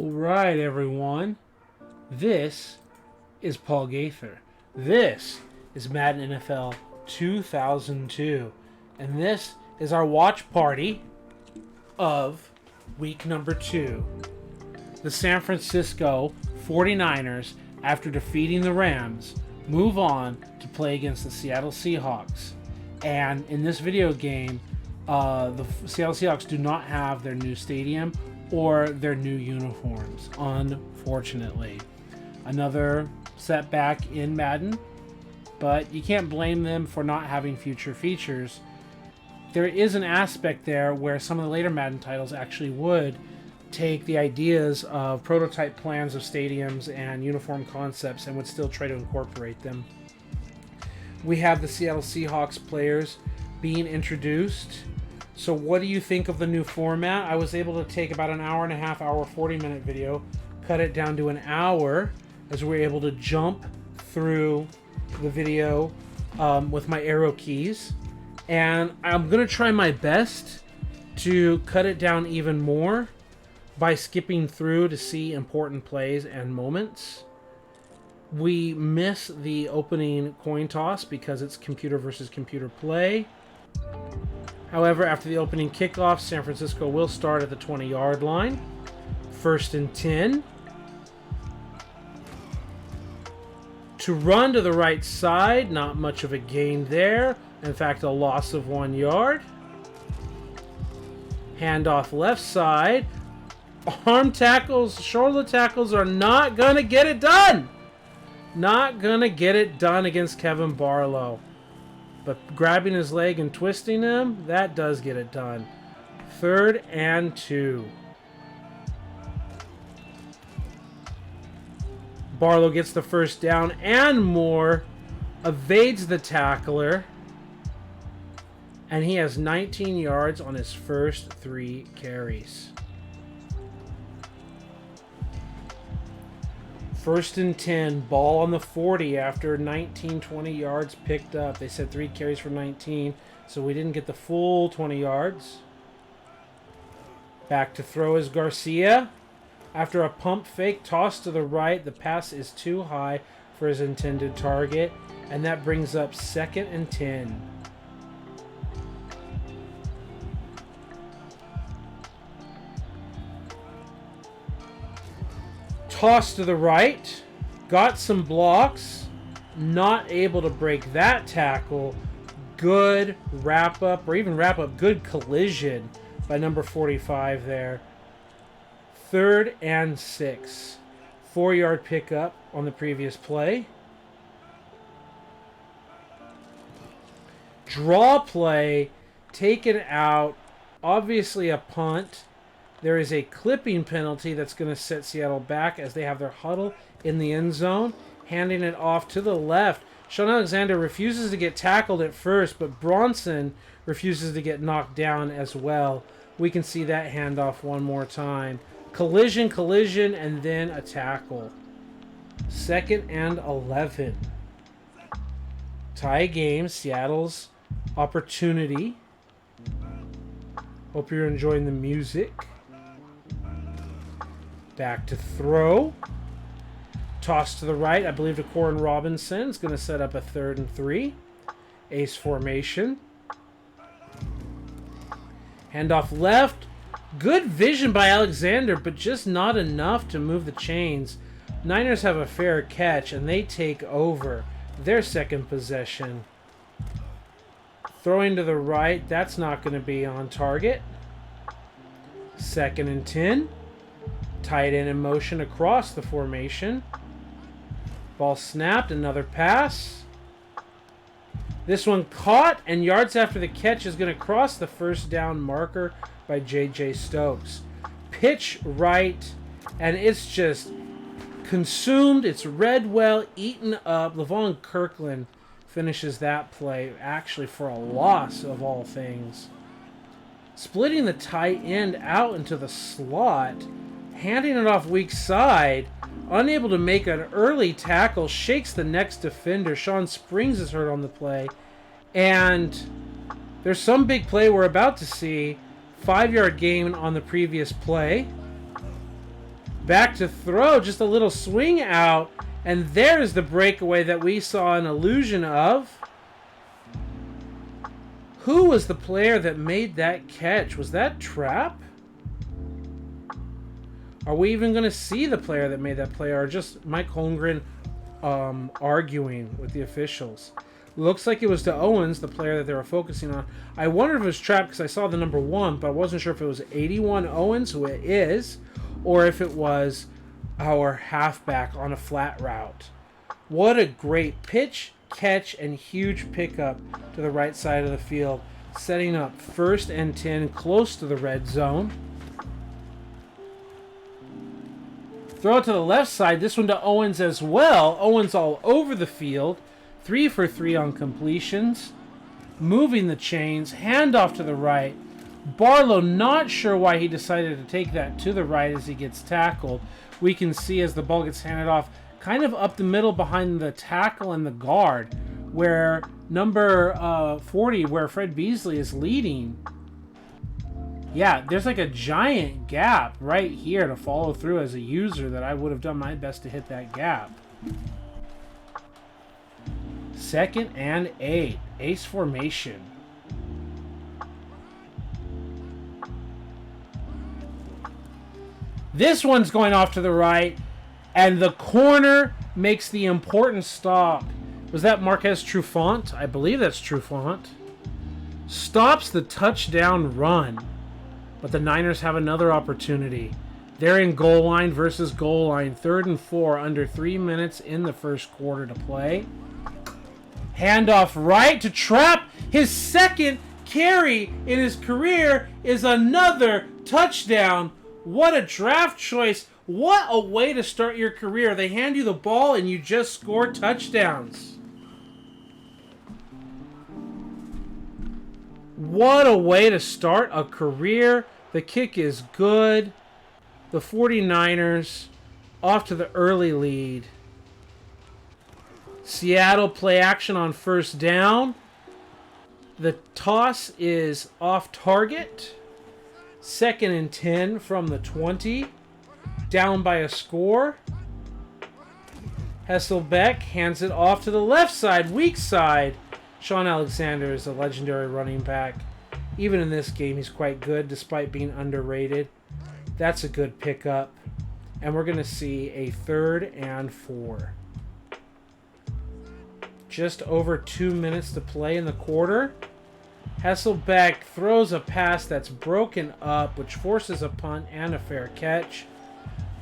Alright, everyone. This is Paul Gaither. This is Madden NFL 2002. And this is our watch party of week number 2. The San Francisco 49ers, after defeating the Rams, move on to play against the Seattle Seahawks. And in this video game, the Seattle Seahawks do not have their new stadium or their new uniforms, unfortunately. Another setback in Madden, but you can't blame them for not having future features. There is an aspect there where some of the later Madden titles actually would take the ideas of prototype plans of stadiums and uniform concepts and would still try to incorporate them. We have the Seattle Seahawks players being introduced. So what do you think of the new format? I was able to take about an hour and a half, 40-minute video, cut it down to an hour, as we were able to jump through the video with my arrow keys. And I'm going to try my best to cut it down even more by skipping through to see important plays and moments. We miss the opening coin toss because it's computer versus computer play. However, after the opening kickoff, San Francisco will start at the 20-yard line. 1st and 10. To run to the right side, not much of a gain there. In fact, a loss of 1 yard. Handoff left side. Arm tackles, shoulder tackles are not going to get it done. Not going to get it done against Kevin Barlow. But grabbing his leg and twisting him, that does get it done. 3rd and 2. Barlow gets the first down and more. Evades the tackler. And he has 19 yards on his first 3 carries. 1st and 10, ball on the 40 after 20 yards picked up. They said 3 carries for 19, so we didn't get the full 20 yards. Back to throw is Garcia. After a pump fake, toss to the right, the pass is too high for his intended target, and that brings up 2nd and 10. Toss to the right, got some blocks, not able to break that tackle. Good wrap up, or even wrap up, good collision by number 45 there. 3rd and 6. 4-yard pickup on the previous play. Draw play, taken out, obviously a punt. There is a clipping penalty that's going to set Seattle back as they have their huddle in the end zone. Handing it off to the left. Sean Alexander refuses to get tackled at first, but Bronson refuses to get knocked down as well. We can see that handoff one more time. Collision, and then a tackle. 2nd and 11. Tie game, Seattle's opportunity. Hope you're enjoying the music. Back to throw. Toss to the right, I believe to Corin Robinson. It's going to set up a 3rd and 3. Ace formation. Handoff left. Good vision by Alexander, but just not enough to move the chains. Niners have a fair catch, and they take over their 2nd possession. Throwing to the right, that's not going to be on target. 2nd and 10. Tight end in motion across the formation. Ball snapped, another pass. This one caught, and yards after the catch is going to cross the first down marker by J.J. Stokes. Pitch right, and it's just consumed. It's read well, eaten up. Levon Kirkland finishes that play, actually for a loss of all things. Splitting the tight end out into the slot. Handing it off weak side, unable to make an early tackle, shakes the next defender. Sean Springs is hurt on the play. And there's some big play we're about to see. 5-yard gain on the previous play. Back to throw, just a little swing out. And there's the breakaway that we saw an illusion of. Who was the player that made that catch? Was that Trap? Are we even going to see the player that made that play, or just Mike Holmgren arguing with the officials? Looks like it was to Owens, the player that they were focusing on. I wondered if it was Trap because I saw the number 1, but I wasn't sure if it was 81 Owens, who it is, or if it was our halfback on a flat route. What a great pitch, catch, and huge pickup to the right side of the field, setting up 1st and 10 close to the red zone. Throw it to the left side. This one to Owens as well. Owens all over the field. 3 for 3 on completions. Moving the chains. Handoff to the right. Barlow not sure why he decided to take that to the right as he gets tackled. We can see as the ball gets handed off kind of up the middle behind the tackle and the guard, where number 40, where Fred Beasley is leading. Yeah, there's like a giant gap right here to follow through as a user that I would have done my best to hit that gap. 2nd and 8. Ace formation. This one's going off to the right, and the corner makes the important stop. Was that Marquez Trufant? I believe that's Trufant. Stops the touchdown run. But the Niners have another opportunity. They're in goal line versus goal line. 3rd and 4, under 3 minutes in the first quarter to play. Handoff right to Trap. His 2nd carry in his career is another touchdown. What a draft choice. What a way to start your career. They hand you the ball and you just score touchdowns. What a way to start a career. The kick is good. The 49ers off to the early lead. Seattle play action on 1st down. The toss is off target. 2nd and 10 from the 20. Down by a score. Hasselbeck hands it off to the left side, weak side. Sean Alexander is a legendary running back. Even in this game, he's quite good despite being underrated. That's a good pickup. And we're going to see a 3rd and 4. Just over 2 minutes to play in the quarter. Hasselbeck throws a pass that's broken up, which forces a punt and a fair catch.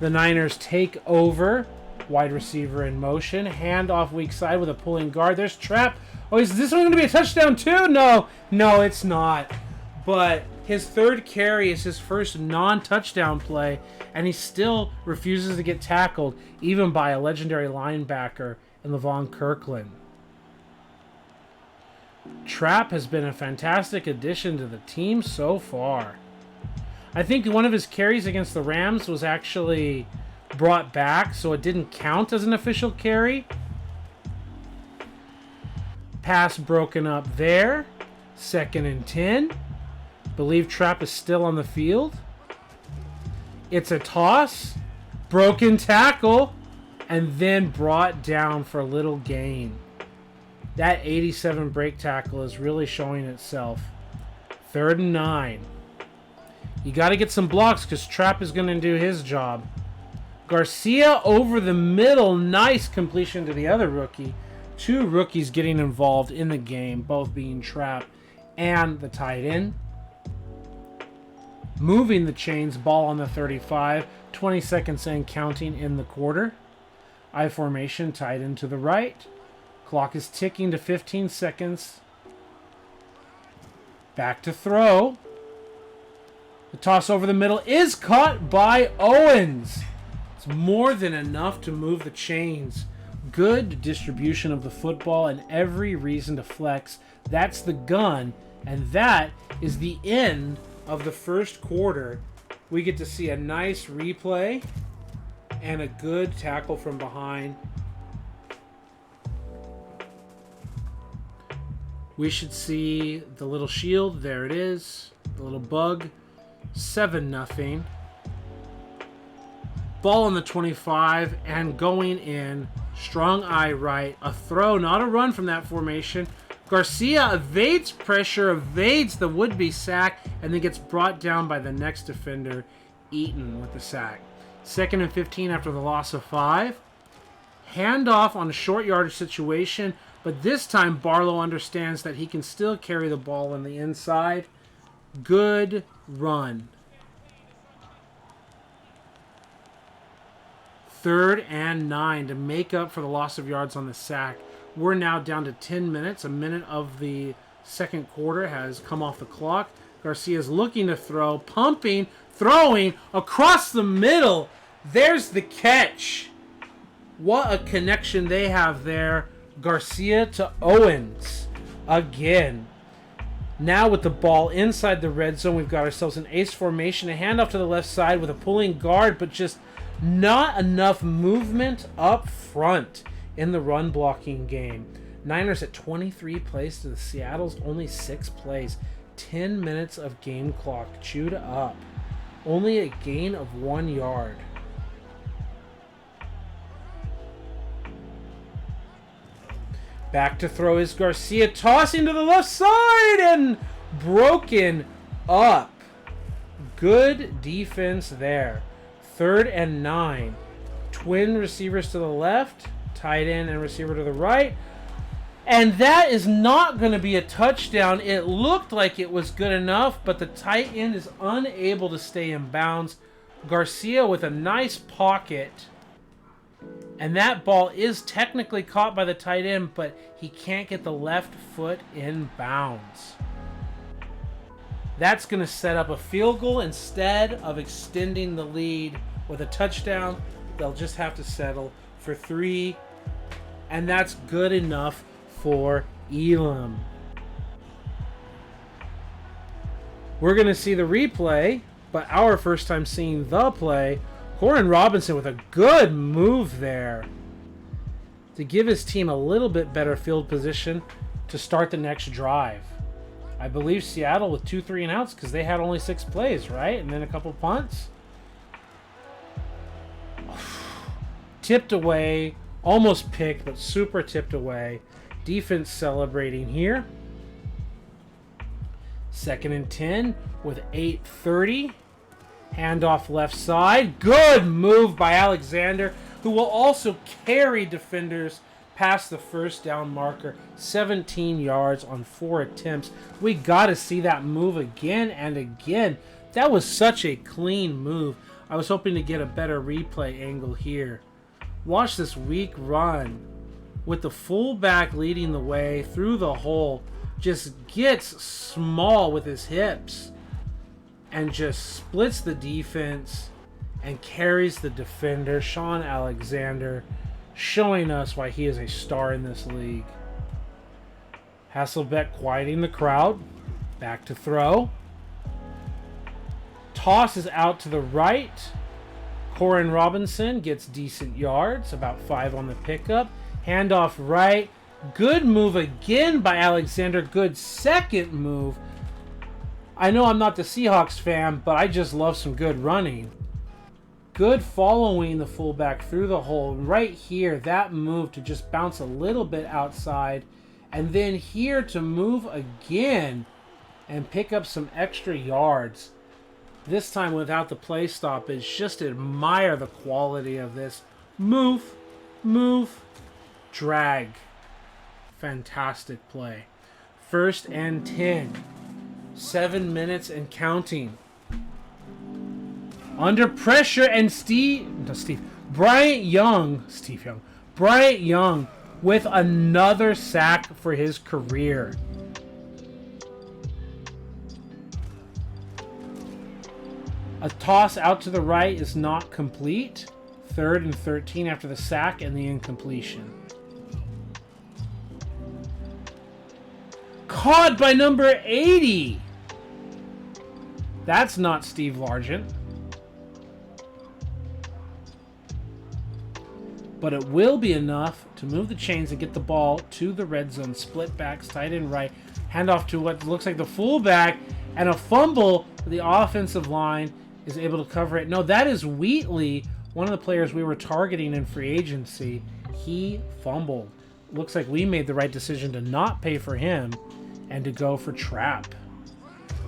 The Niners take over. Wide receiver in motion. Hand off weak side with a pulling guard. There's Trap. Oh, is this one going to be a touchdown too? No, it's not. But his 3rd carry is his first non-touchdown play, and he still refuses to get tackled, even by a legendary linebacker in Levon Kirkland. Trap has been a fantastic addition to the team so far. I think one of his carries against the Rams was actually brought back, so it didn't count as an official carry. Pass broken up there. 2nd and 10. Believe Trap is still on the field. It's a toss. Broken tackle. And then brought down for a little gain. That 87 break tackle is really showing itself. 3rd and 9. You got to get some blocks because Trap is going to do his job. Garcia over the middle. Nice completion to the other rookie. 2 rookies getting involved in the game, both being Trap and the tight end. Moving the chains, ball on the 35. 20 seconds and counting in the quarter. I formation, tight end to the right. Clock is ticking to 15 seconds. Back to throw. The toss over the middle is caught by Owens. It's more than enough to move the chains. Good distribution of the football and every reason to flex. That's the gun. And that is the end of the first quarter. We get to see a nice replay and a good tackle from behind. We should see the little shield. There it is. The little bug. 7-0. Ball on the 25 and going in. Strong eye right. A throw, not a run from that formation. Garcia evades pressure, evades the would-be sack, and then gets brought down by the next defender, Eaton, with the sack. 2nd and 15 after the loss of 5. Handoff on a short yardage situation, but this time Barlow understands that he can still carry the ball on the inside. Good run. 3rd and 9 to make up for the loss of yards on the sack. We're now down to 10 minutes. A minute of the second quarter has come off the clock. Garcia's looking to throw, pumping, throwing across the middle. There's the catch. What a connection they have there. Garcia to Owens again. Now with the ball inside the red zone, we've got ourselves an ace formation. A handoff to the left side with a pulling guard, but just not enough movement up front in the run blocking game. Niners at 23 plays to the Seattle's only 6 plays. 10 minutes of game clock chewed up. Only a gain of 1 yard. Back to throw is Garcia, tossing to the left side and broken up. Good defense there. 3rd and 9. Twin receivers to the left, tight end and receiver to the right. And that is not going to be a touchdown. It looked like it was good enough, but the tight end is unable to stay in bounds. Garcia with a nice pocket. And that ball is technically caught by the tight end, but he can't get the left foot in bounds. That's going to set up a field goal instead of extending the lead with a touchdown. They'll just have to settle for 3, and that's good enough for Elam. We're going to see the replay, but our first time seeing the play. Corin Robinson with a good move there to give his team a little bit better field position to start the next drive. I believe Seattle with 2 3 and outs because they had only 6 plays, right? And then a couple punts. Tipped away, almost picked, but super tipped away. Defense celebrating here. 2nd and 10 with 8:30. Handoff left side. Good move by Alexander, who will also carry defenders past the first down marker. 17 yards on 4 attempts. We got to see that move again and again. That was such a clean move. I was hoping to get a better replay angle here. Watch this weak run with the fullback leading the way through the hole. Just gets small with his hips and just splits the defense and carries the defender, Sean Alexander, showing us why he is a star in this league. Hasselbeck quieting the crowd. Back to throw. Toss is out to the right. Corin Robinson gets decent yards, about 5 on the pickup. Handoff right. Good move again by Alexander. Good second move. I know I'm not the Seahawks fan, but I just love some good running. Good following the fullback through the hole. Right here, that move to just bounce a little bit outside. And then here to move again and pick up some extra yards. This time without the play stoppage. Just admire the quality of this. Move, move, drag. Fantastic play. 1st and 10. 7 minutes and counting. Under pressure, and Bryant Young with another sack for his career. A toss out to the right is not complete. 3rd and 13 after the sack and the incompletion. Caught by number 80. That's not Steve Largent. But it will be enough to move the chains and get the ball to the red zone. Split backs, tight end right. Handoff to what looks like the fullback. And a fumble. The offensive line is able to cover it. No, that is Wheatley one of the players we were targeting in free agency, he fumbled. Looks like we made the right decision to not pay for him and to go for Trap.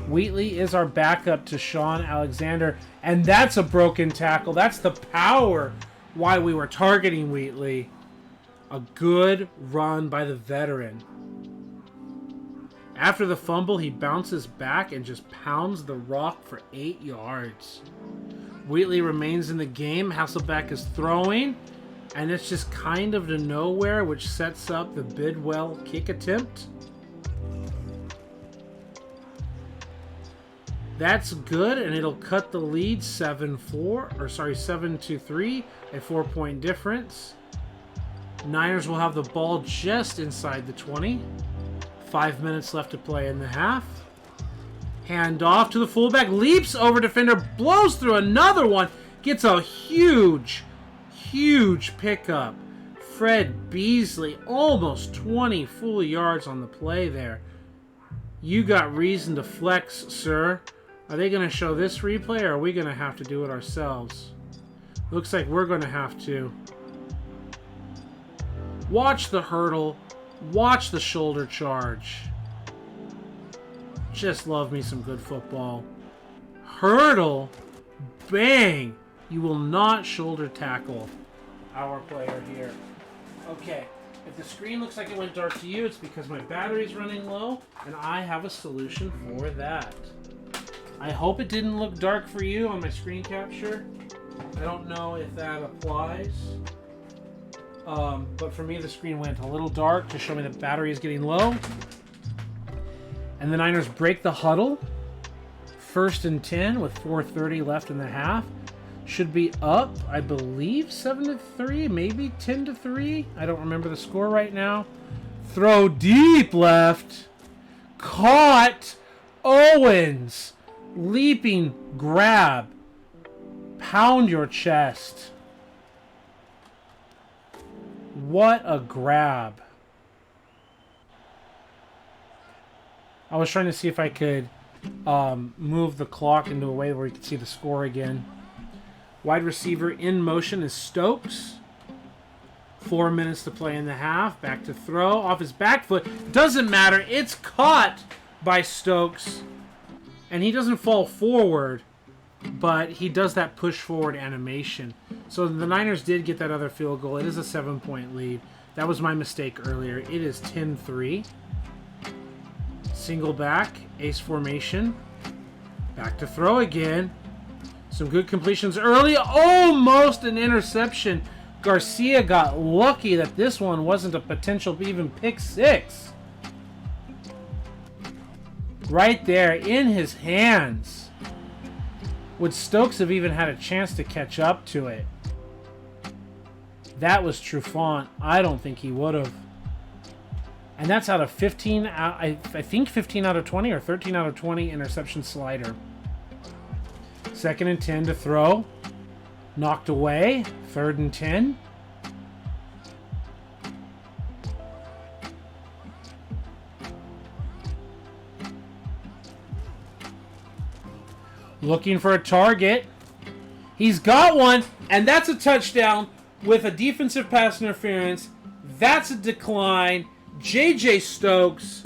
Wheatley is our backup to Sean Alexander, and that's a broken tackle. That's the power why we were targeting Wheatley. A good run by the veteran. After the fumble, he bounces back and just pounds the rock for 8 yards. Wheatley remains in the game. Hasselbeck is throwing, and it's just kind of to nowhere, which sets up the Bidwell kick attempt. That's good, and it'll cut the lead 7-3, a 4-point difference. Niners will have the ball just inside the 20. 5 minutes left to play in the half. Hand off to the fullback, leaps over defender, blows through another one, gets a huge pickup. Fred Beasley, almost 20 full yards on the play there. You got reason to flex, sir. Are they going to show this replay, or are we going to have to do it ourselves? Looks like we're going to have to. Watch the hurdle. Watch the shoulder charge. Just love me some good football. Hurdle. Bang. You will not shoulder tackle our player here. Okay. If the screen looks like it went dark to you, it's because my battery's running low, and I have a solution for that. I hope it didn't look dark for you on my screen capture. I don't know if that applies. But for me, the screen went a little dark to show me the battery is getting low. And the Niners break the huddle. 1st and 10 with 4:30 left in the half. Should be up, I believe, 7-3, maybe 10-3. I don't remember the score right now. Throw deep left. Caught. Owens. Leaping grab. Pound your chest. What a grab. I was trying to see if I could move the clock into a way where you could see the score again. Wide receiver in motion is Stokes. 4 minutes to play in the half. Back to throw. Off his back foot. Doesn't matter. It's caught by Stokes. And he doesn't fall forward, but he does that push forward animation. So the Niners did get that other field goal. It is a 7-point lead. That was my mistake earlier. It is 10-3. Single back, ace formation. Back to throw again. Some good completions early. Almost an interception. Garcia got lucky that this one wasn't a potential even pick six. Right there in his hands. Would Stokes have even had a chance to catch up to it? That was Trufant. I don't think he would have. And that's out of 15, I think 15 out of 20 or 13 out of 20 interception slider. 2nd and 10 to throw. Knocked away. 3rd and 10. Looking for a target. He's got one, and that's a touchdown with a defensive pass interference. That's a decline. J.J. Stokes,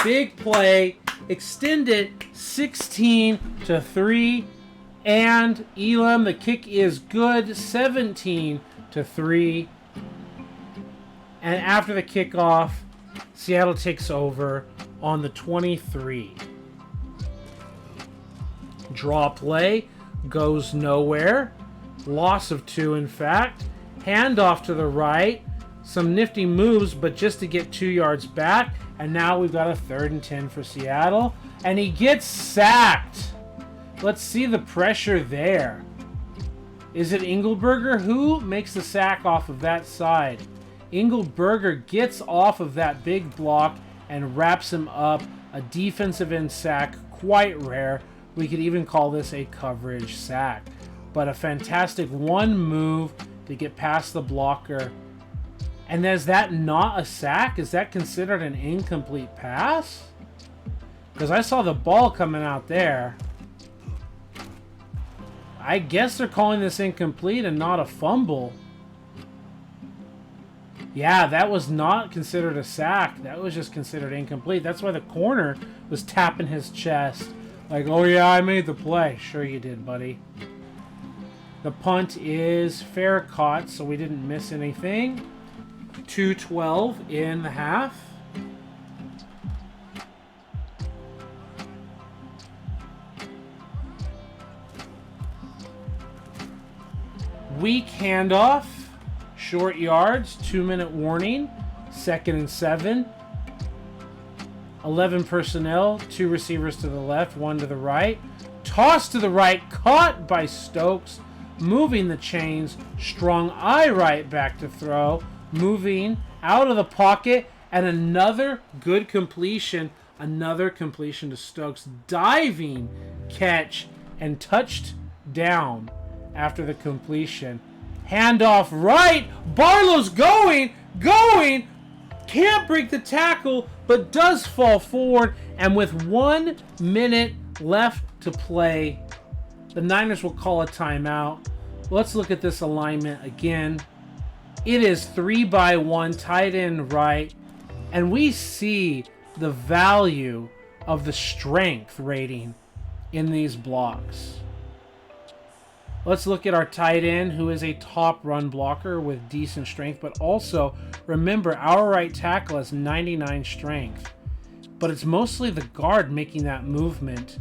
big play, extend it 16-3, and Elam, the kick is good, 17-3. And after the kickoff, Seattle takes over on the 23. Draw play goes nowhere. Loss of 2, in fact. Handoff to the right. Some nifty moves, but just to get 2 yards back. And now we've got a 3rd and 10 for Seattle. And he gets sacked. Let's see the pressure there. Is it Engelberger? Who makes the sack off of that side? Engelberger gets off of that big block and wraps him up. A defensive end sack, quite rare. We could even call this a coverage sack. But a fantastic one move to get past the blocker. And is that not a sack? Is that considered an incomplete pass? Because I saw the ball coming out there. I guess they're calling this incomplete and not a fumble. Yeah, that was not considered a sack. That was just considered incomplete. That's why the corner was tapping his chest. Like, oh yeah, I made the play. Sure you did, buddy. The punt is fair caught, so we didn't miss anything. 2:12 in the half. Weak handoff. Short yards. 2-minute warning. 2nd and 7. 11 personnel. 2 receivers to the left, 1 to the right. Toss to the right. Caught by Stokes. Moving the chains. Strong eye right back to throw. Moving out of the pocket. And another good completion. Another completion to Stokes. Diving catch and touched down after the completion. Handoff right. Barlow's going. Can't break the tackle, but does fall forward. And with 1 minute left to play, the Niners will call a timeout. Let's look at this alignment again. It is 3-by-1, tight end right. And we see the value of the strength rating in these blocks. Let's look at our tight end, who is a top run blocker with decent strength, but also remember our right tackle has 99 strength, but it's mostly the guard making that movement,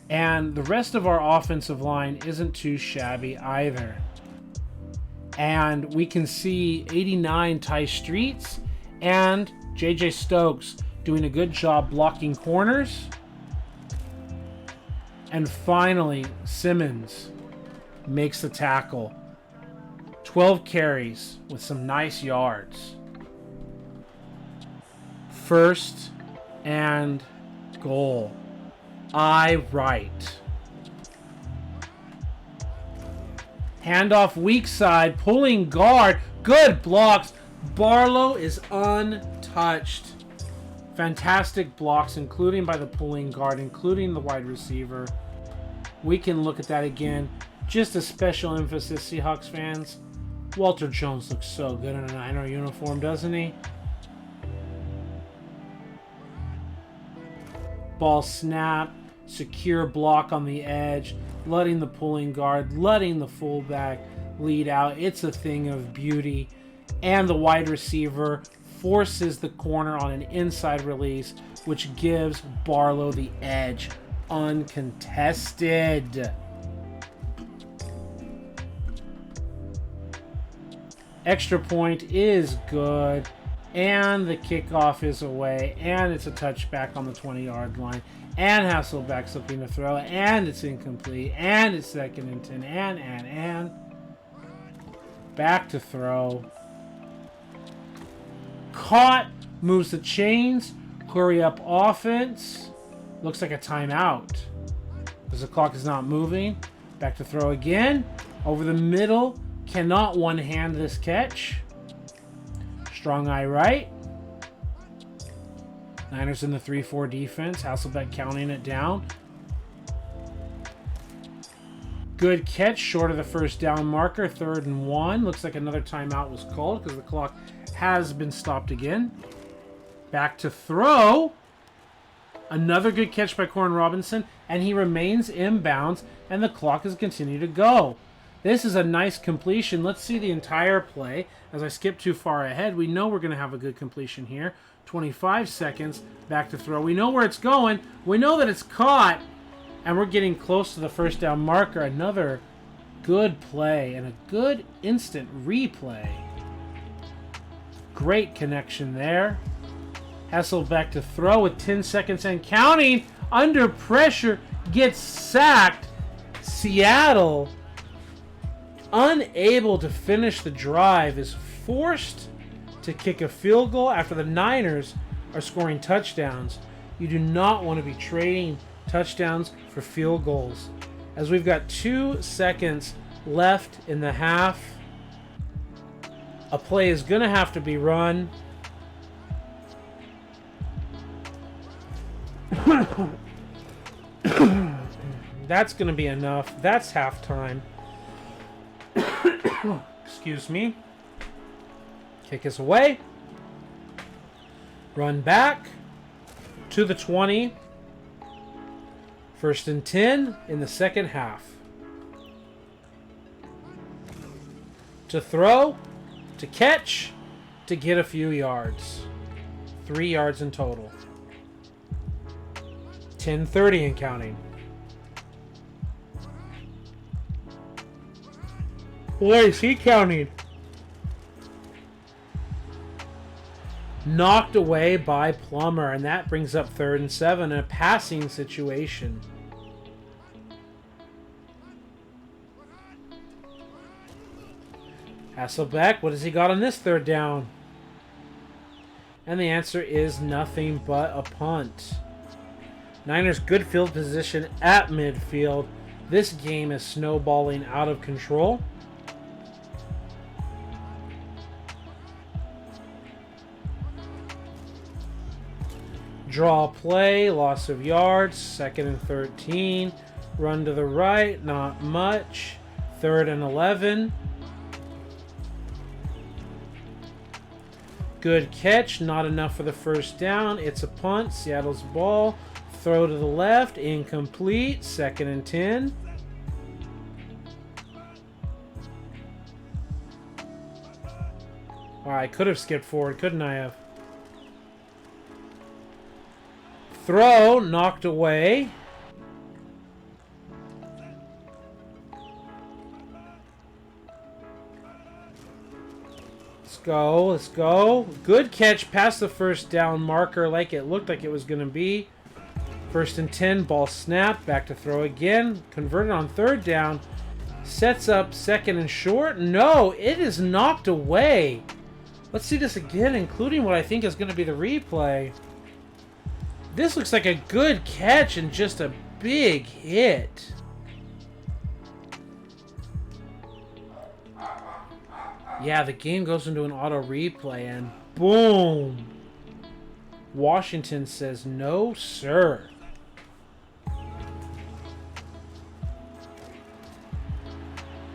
and the rest of our offensive line isn't too shabby either. And we can see 89 Ty Streets and JJ Stokes doing a good job blocking corners. And finally, Simmons makes the tackle. 12 carries with some nice yards. 1st and goal. Eye right. Handoff weak side. Pulling guard. Good blocks. Barlow is untouched. Fantastic blocks, including by the pulling guard, including the wide receiver. We can look at that again. Just a special emphasis, Seahawks fans. Walter Jones looks so good in a Niner uniform, doesn't he? Ball snap, secure block on the edge, letting the pulling guard, letting the fullback lead out. It's a thing of beauty. And the wide receiver forces the corner on an inside release, which gives Barlow the edge. Uncontested. Extra point is good, and the kickoff is away, and it's a touchback on the 20-yard line, and Hasselbeck's looking to throw, and it's incomplete, and it's 2nd and 10, and back to throw. Caught, moves the chains, hurry up offense. Looks like a timeout because the clock is not moving. Back to throw again, over the middle. Cannot one-hand this catch. Strong eye right. Niners in the 3-4 defense. Hasselbeck counting it down. Good catch, short of the 1st down marker. 3rd and 1. Looks like another timeout was called because the clock has been stopped again. Back to throw. Another good catch by Corn Robinson, and he remains inbounds, and the clock is continuing to go. This is a nice completion. Let's see the entire play. As I skip too far ahead, we know we're going to have a good completion here. 25 seconds, back to throw. We know where it's going. We know that it's caught, and we're getting close to the 1st down marker. Another good play and a good instant replay. Great connection there. Hasselbeck to throw with 10 seconds and counting. Under pressure, gets sacked. Seattle, unable to finish the drive, is forced to kick a field goal after the Niners are scoring touchdowns. You do not want to be trading touchdowns for field goals. As we've got 2 seconds left in the half, a play is going to have to be run. That's going to be enough. That's halftime. Excuse me. Kick us away. Run back to the 20. 1st and 10 in the second half. To throw, to catch, to get a few yards. 3 yards in total. 10:30 and counting. Boy, is he counting. Knocked away by Plummer, and that brings up 3rd and 7 in a passing situation. Hasselbeck, what has he got on this 3rd down? And the answer is nothing but a punt. Niners good field position at midfield. This game is snowballing out of control. Draw play, loss of yards, 2nd and 13. Run to the right, not much. 3rd and 11. Good catch, not enough for the 1st down. It's a punt, Seattle's ball. Throw to the left, incomplete, 2nd and 10. I could have skipped forward, couldn't I have? Throw, knocked away. Let's go. Good catch past the 1st down marker like it looked like it was going to be. 1st and 10, ball snapped, back to throw again. Converted on 3rd down. Sets up 2nd and short. No, it is knocked away. Let's see this again, including what I think is going to be the replay. This looks like a good catch and just a big hit. Yeah, the game goes into an auto replay and boom. Washington says no, sir.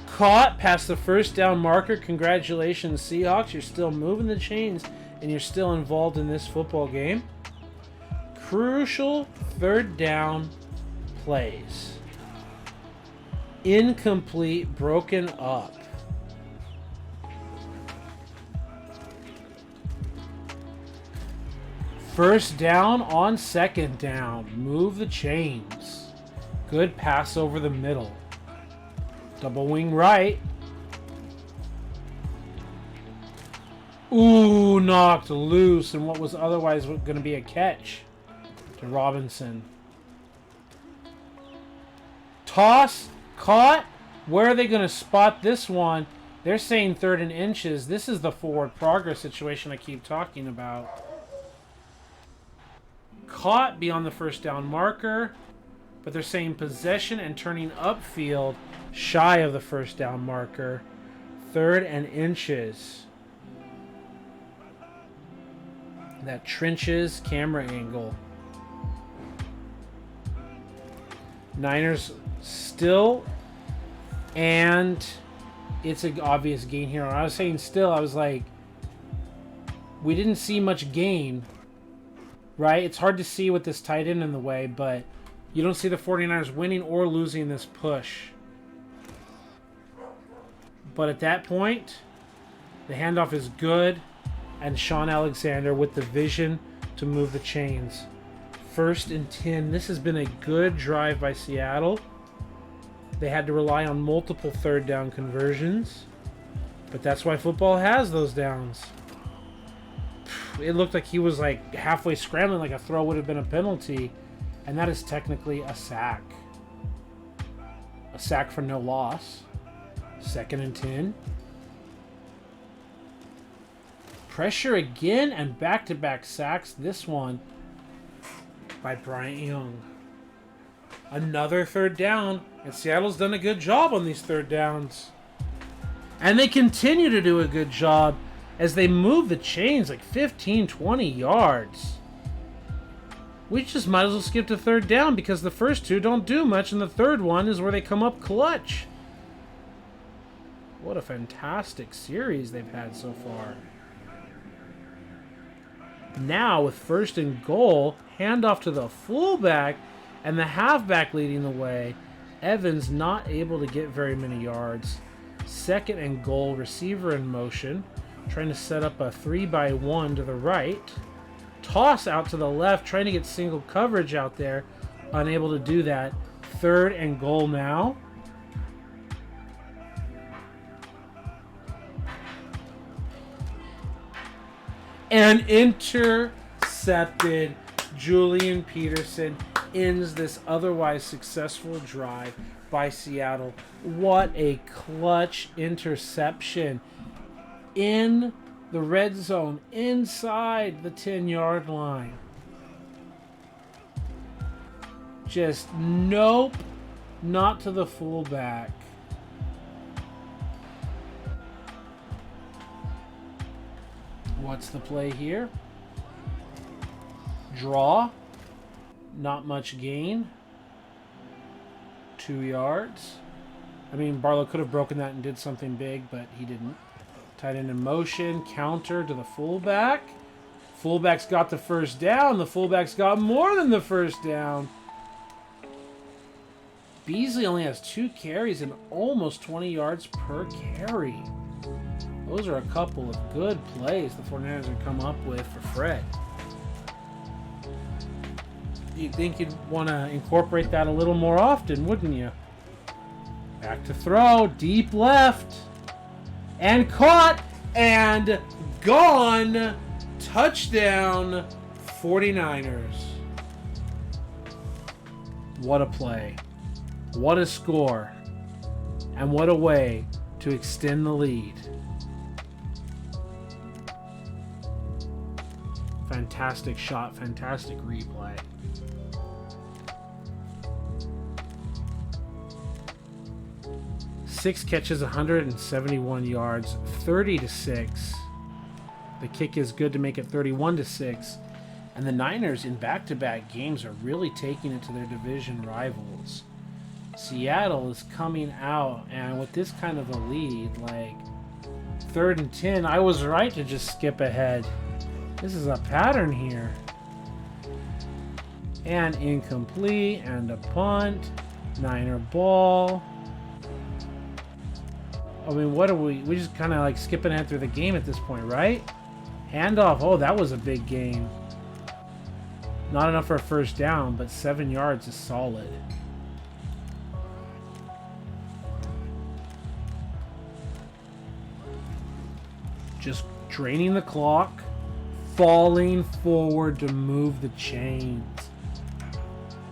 Caught past the 1st down marker. Congratulations, Seahawks. You're still moving the chains and you're still involved in this football game. Crucial 3rd down plays. Incomplete, broken up. First down on 2nd down. Move the chains. Good pass over the middle. Double wing right. Ooh, knocked loose and what was otherwise going to be a catch to Robinson. Toss, caught. Where are they going to spot this one? They're saying 3rd and inches. This is the forward progress situation I keep talking about. Caught beyond the 1st down marker, but they're saying possession and turning upfield shy of the 1st down marker. 3rd and inches. That trenches camera angle. Niners still, and it's an obvious gain here. When I was saying still, I was like, we didn't see much gain. Right? It's hard to see with this tight end in the way, but you don't see the 49ers winning or losing this push. But at that point, the handoff is good, and Sean Alexander with the vision to move the chains. 1st and 10. This has been a good drive by Seattle. They had to rely on multiple 3rd down conversions, but that's why football has those downs. It looked like he was like halfway scrambling, like a throw would have been a penalty, and that is technically a sack. A sack for no loss. 2nd and 10. Pressure again and back-to-back sacks. This one by Bryant Young. Another 3rd down, and Seattle's done a good job on these 3rd downs. And they continue to do a good job as they move the chains like 15, 20 yards. We just might as well skip to third down because the first two don't do much, and the third one is where they come up clutch. What a fantastic series they've had so far. Now, with first and goal, handoff to the fullback, and the halfback leading the way. Evans not able to get very many yards. Second and goal, receiver in motion, trying to set up a 3-by-1 to the right. Toss out to the left, trying to get single coverage out there. Unable to do that. Third and goal now. And intercepted. Julian Peterson ends this otherwise successful drive by Seattle. What a clutch interception in the red zone, inside the 10-yard line. Just nope, not to the fullback. What's the play here? Draw. Not much gain. 2 yards. I mean, Barlow could have broken that and did something big, but he didn't. Tight end in motion. Counter to the fullback. Fullback's got the first down. The fullback's got more than the first down. Beasley only has 2 carries and almost 20 yards per carry. Those are a couple of good plays the 49ers have come up with for Fred. You'd think you'd want to incorporate that a little more often, wouldn't you? Back to throw, deep left, and caught, and gone. Touchdown, 49ers. What a play. What a score. And what a way to extend the lead. Fantastic shot, fantastic replay. Six catches, 171 yards, 30-6. The kick is good to make it 31-6. And the Niners in back-to-back games are really taking it to their division rivals. Seattle is coming out, and with this kind of a lead, like 3rd and 10, I was right to just skip ahead. This is a pattern here. And incomplete, and a punt. Niner ball. I mean, what are we just kind of like skipping ahead through the game at this point, right? Handoff. Oh, that was a big gain. Not enough for a first down, but 7 yards is solid. Just draining the clock. Falling forward to move the chains.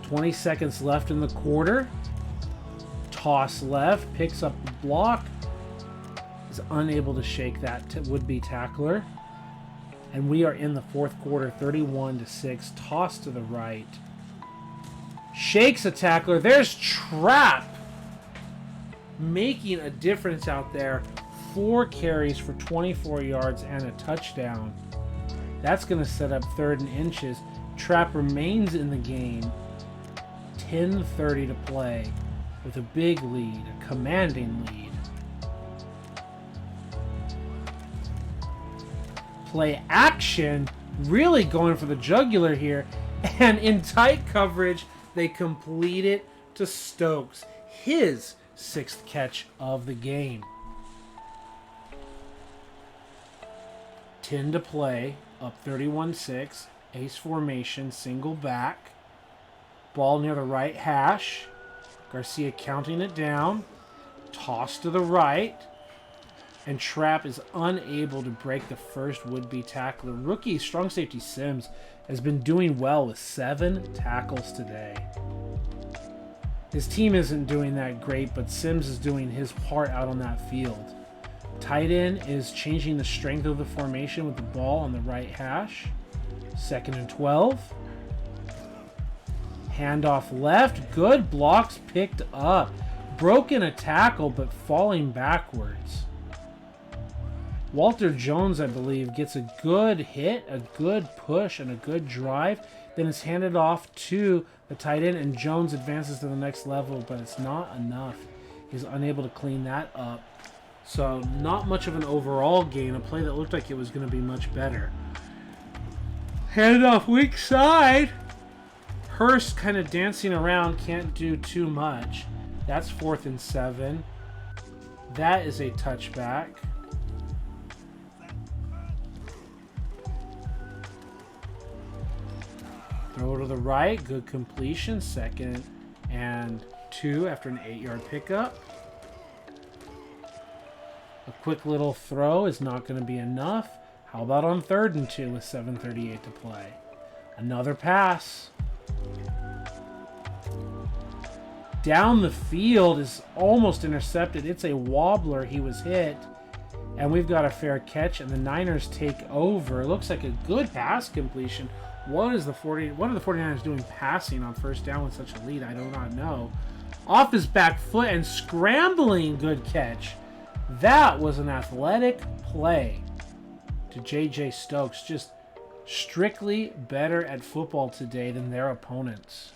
20 seconds left in the quarter. Toss left. Picks up the block. Is unable to shake that would-be tackler. And we are in the 4th quarter, 31-6. Toss to the right. Shakes a tackler. There's Trap. Making a difference out there. 4 carries for 24 yards and a touchdown. That's going to set up 3rd and inches. Trap remains in the game. 10:30 to play with a big lead, a commanding lead. Play action, really going for the jugular here. And in tight coverage, they complete it to Stokes. His 6th catch of the game. 10 to play, up 31-6. Ace formation, single back. Ball near the right hash. Garcia counting it down. Toss to the right. And Trap is unable to break the first would-be tackler. Rookie strong safety Sims has been doing well with 7 tackles today. His team isn't doing that great, but Sims is doing his part out on that field. Tight end is changing the strength of the formation with the ball on the right hash. 2nd and 12. Handoff left. Good blocks picked up. Broken a tackle, but falling backwards. Walter Jones, I believe, gets a good hit, a good push, and a good drive. Then it's handed off to the tight end, and Jones advances to the next level, but it's not enough. He's unable to clean that up. So not much of an overall gain. A play that looked like it was going to be much better. Hand off weak side. Hurst kind of dancing around, can't do too much. That's 4th and 7. That is a touchback. Throw to the right, good completion. 2nd and 2 after an 8-yard pickup. A quick little throw is not going to be enough. How about on 3rd and 2 with 7:38 to play? Another pass. Down the field is almost intercepted. It's a wobbler. He was hit. And we've got a fair catch, and the Niners take over. It looks like a good pass completion. What are the 49ers doing passing on 1st down with such a lead? I do not know. Off his back foot and scrambling, good catch. That was an athletic play to J.J. Stokes. Just strictly better at football today than their opponents.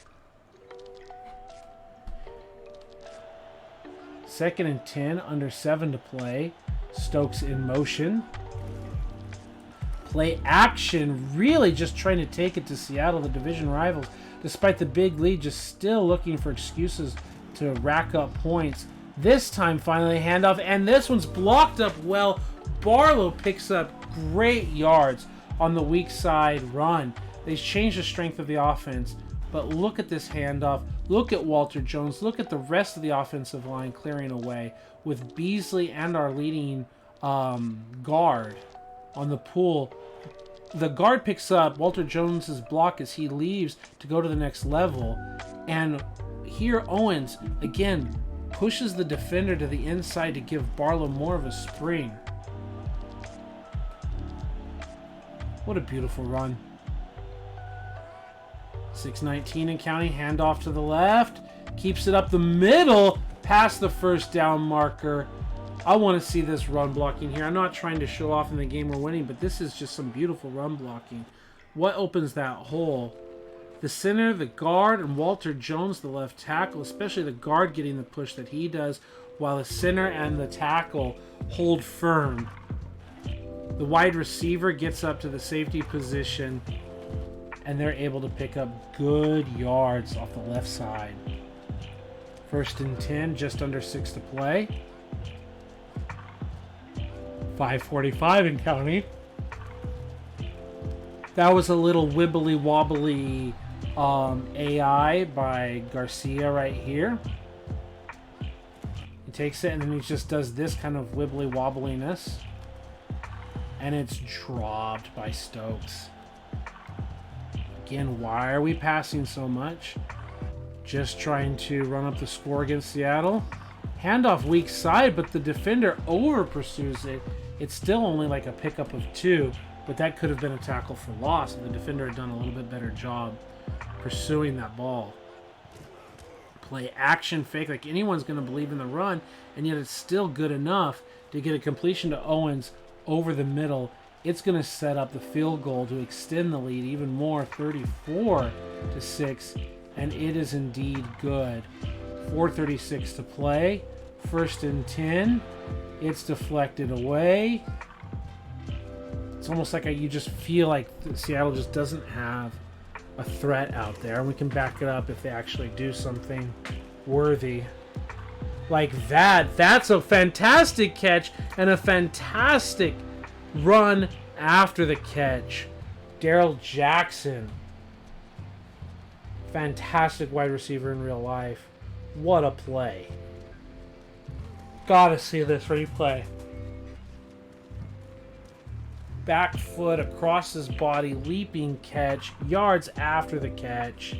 2nd and 10, under 7 to play. Stokes in motion. Play action, really just trying to take it to Seattle, the division rivals. Despite the big lead, just still looking for excuses to rack up points. This time, finally, handoff, and this one's blocked up well. Barlow picks up great yards on the weak side run. They changed the strength of the offense, but look at this handoff. Look at Walter Jones. Look at the rest of the offensive line clearing away with Beasley and our leading guard on the pool. The guard picks up Walter Jones's block as he leaves to go to the next level. And here Owens, again, pushes the defender to the inside to give Barlow more of a spring. What a beautiful run. 6:19 and counting, handoff to the left. Keeps it up the middle, past the 1st down marker. I want to see this run blocking here. I'm not trying to show off in the game we're winning, but this is just some beautiful run blocking. What opens that hole? The center, the guard, and Walter Jones, the left tackle, especially the guard getting the push that he does, while the center and the tackle hold firm. The wide receiver gets up to the safety position, and they're able to pick up good yards off the left side. 1st and 10, just under 6 to play. 5:45 and counting. That was a little wibbly wobbly AI by Garcia right here. He takes it and then he just does this kind of wibbly wobbliness. And it's dropped by Stokes. Again, why are we passing so much? Just trying to run up the score against Seattle. Handoff weak side, but the defender over pursues it. It's still only like a pickup of 2, but that could have been a tackle for loss if the defender had done a little bit better job pursuing that ball. Play action fake, like anyone's going to believe in the run, and yet it's still good enough to get a completion to Owens over the middle. It's going to set up the field goal to extend the lead even more, 34-6, and it is indeed good. 4:36 to play. 1st and 10. It's deflected away. It's almost like you just feel like Seattle just doesn't have a threat out there. And we can back it up if they actually do something worthy. Like that. That's a fantastic catch and a fantastic run after the catch. Darrell Jackson. Fantastic wide receiver in real life. What a play. Gotta see this replay. Back foot across his body, leaping catch, yards after the catch.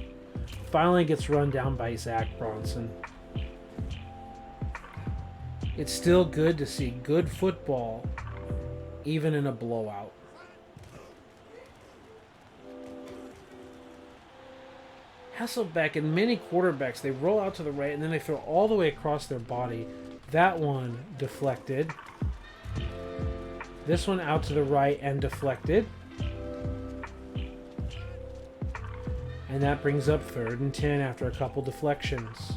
Finally gets run down by Zach Bronson. It's still good to see good football, even in a blowout. Hasselbeck and many quarterbacks, they roll out to the right and then they throw all the way across their body. That one deflected. This one out to the right and deflected. And that brings up 3rd and 10 after a couple deflections.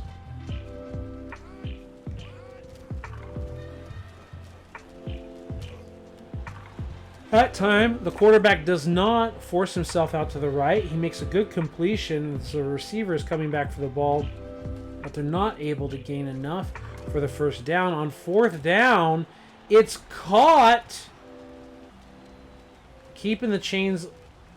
That time, the quarterback does not force himself out to the right. He makes a good completion. So the receiver is coming back for the ball, but they're not able to gain enough for the first down. On 4th down, it's caught. Keeping the chains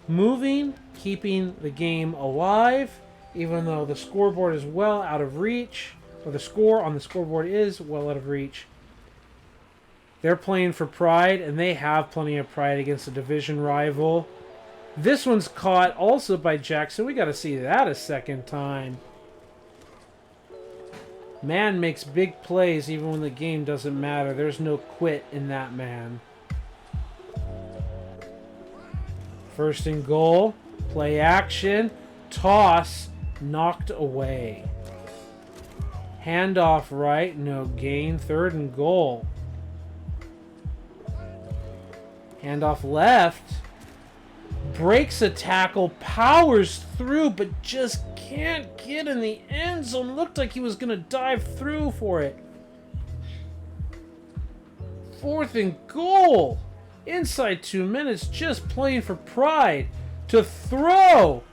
moving, keeping the game alive, even though the scoreboard is well out of reach, or the score on the scoreboard is well out of reach. They're playing for pride, and they have plenty of pride against a division rival. This one's caught also by Jackson. We got to see that a second time. Man makes big plays even when the game doesn't matter. There's no quit in that man. 1st and goal. Play action. Toss. Knocked away. Handoff right. No gain. 3rd and goal. Handoff left. Breaks a tackle. Powers through, but just can't get in the end zone. Looked like he was going to dive through for it. 4th and goal. Inside 2 minutes, just playing for pride. To throw.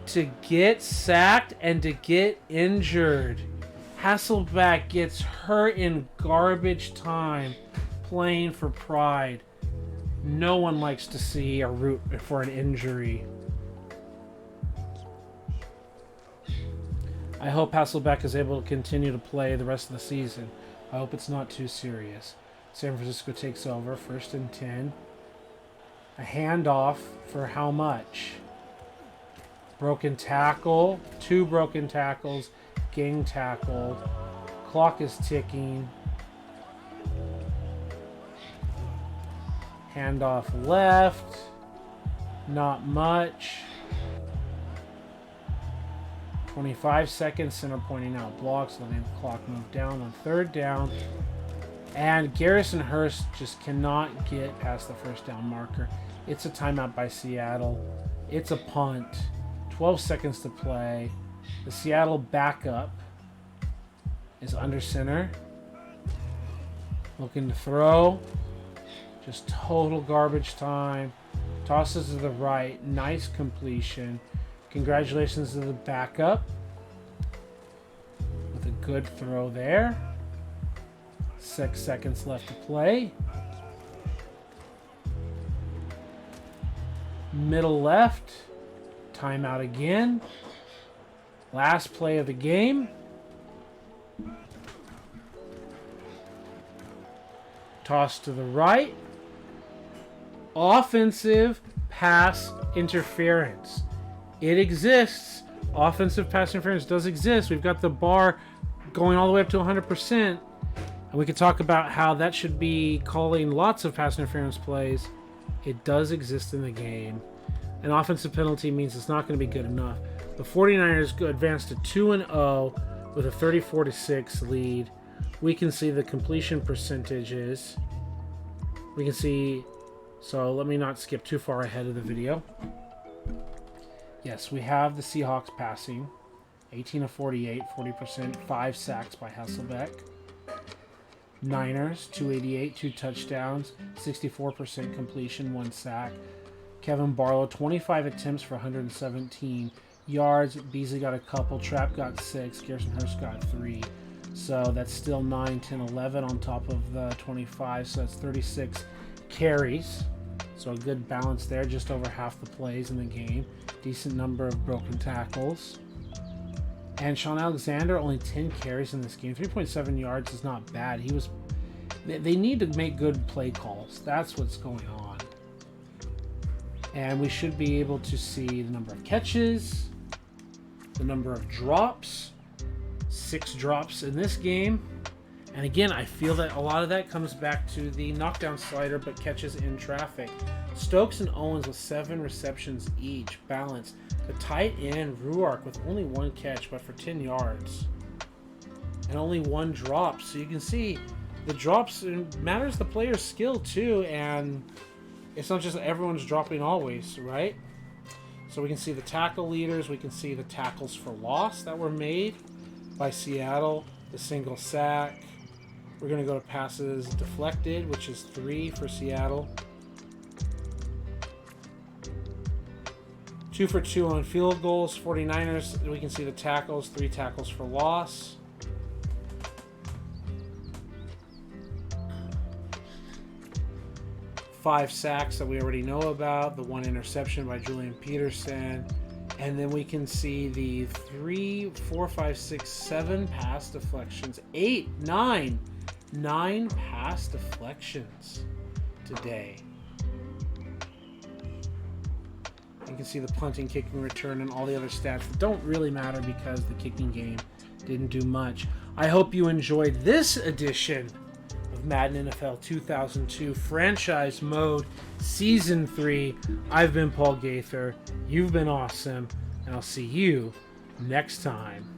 To get sacked and to get injured. Hasselbeck gets hurt in garbage time. Playing for pride. No one likes to see a root for an injury. I hope Hasselbeck is able to continue to play the rest of the season. I hope it's not too serious. San Francisco takes over. 1st and 10. A handoff for how much? Broken tackle. 2 broken tackles. Gang tackle. Clock is ticking. Handoff left. Not much. 25 seconds. Center pointing out blocks. Letting the clock move down on 3rd down. And Garrison Hurst just cannot get past the 1st down marker. It's a timeout by Seattle. It's a punt. 12 seconds to play. The Seattle backup is under center. Looking to throw. Just total garbage time. Tosses to the right. Nice completion. Congratulations to the backup. With a good throw there. 6 seconds left to play. Middle left. Timeout again. Last play of the game. Toss to the right. Offensive pass interference. It exists. Offensive pass interference does exist. We've got the bar going all the way up to 100%. And we could talk about how that should be calling lots of pass interference plays. It does exist in the game. An offensive penalty means it's not going to be good enough. The 49ers advance to 2-0 with a 34-6 lead. We can see the completion percentages. We can see... So let me not skip too far ahead of the video. Yes, we have the Seahawks passing. 18 of 48, 40%, 5 sacks by Hasselbeck. Niners, 288, 2 touchdowns, 64% completion, 1 sack. Kevin Barlow, 25 attempts for 117 yards. Beasley got a couple. Trapp got 6. Garrison Hurst got 3. So that's still 9, 10, 11 on top of the 25. So that's 36 carries. So a good balance there. Just over half the plays in the game. Decent number of broken tackles. And Sean Alexander, only 10 carries in this game. 3.7 yards is not bad. They need to make good play calls. That's what's going on. And we should be able to see the number of catches, the number of drops. 6 drops in this game. And again, I feel that a lot of that comes back to the knockdown slider, but catches in traffic. Stokes and Owens with 7 receptions each, balanced. The tight end, Ruark, with only 1 catch, but for 10 yards. And only 1 drop. So you can see the drops matters the player's skill too, and it's not just everyone's dropping always, right? So we can see the tackle leaders. We can see the tackles for loss that were made by Seattle. The single sack. We're going to go to passes deflected, which is 3 for Seattle. 2 for 2 on field goals. 49ers, we can see the tackles. 3 tackles for loss. Five sacks that we already know about. The 1 interception by Julian Peterson. And then we can see the 3, 4, 5, 6, 7 pass deflections. 8, 9. 9 pass deflections today. You can see the punting, kicking, return, and all the other stats that don't really matter because the kicking game didn't do much. I hope you enjoyed this edition of Madden NFL 2002 Franchise Mode Season 3. I've been Paul Gaither. You've been awesome. And I'll see you next time.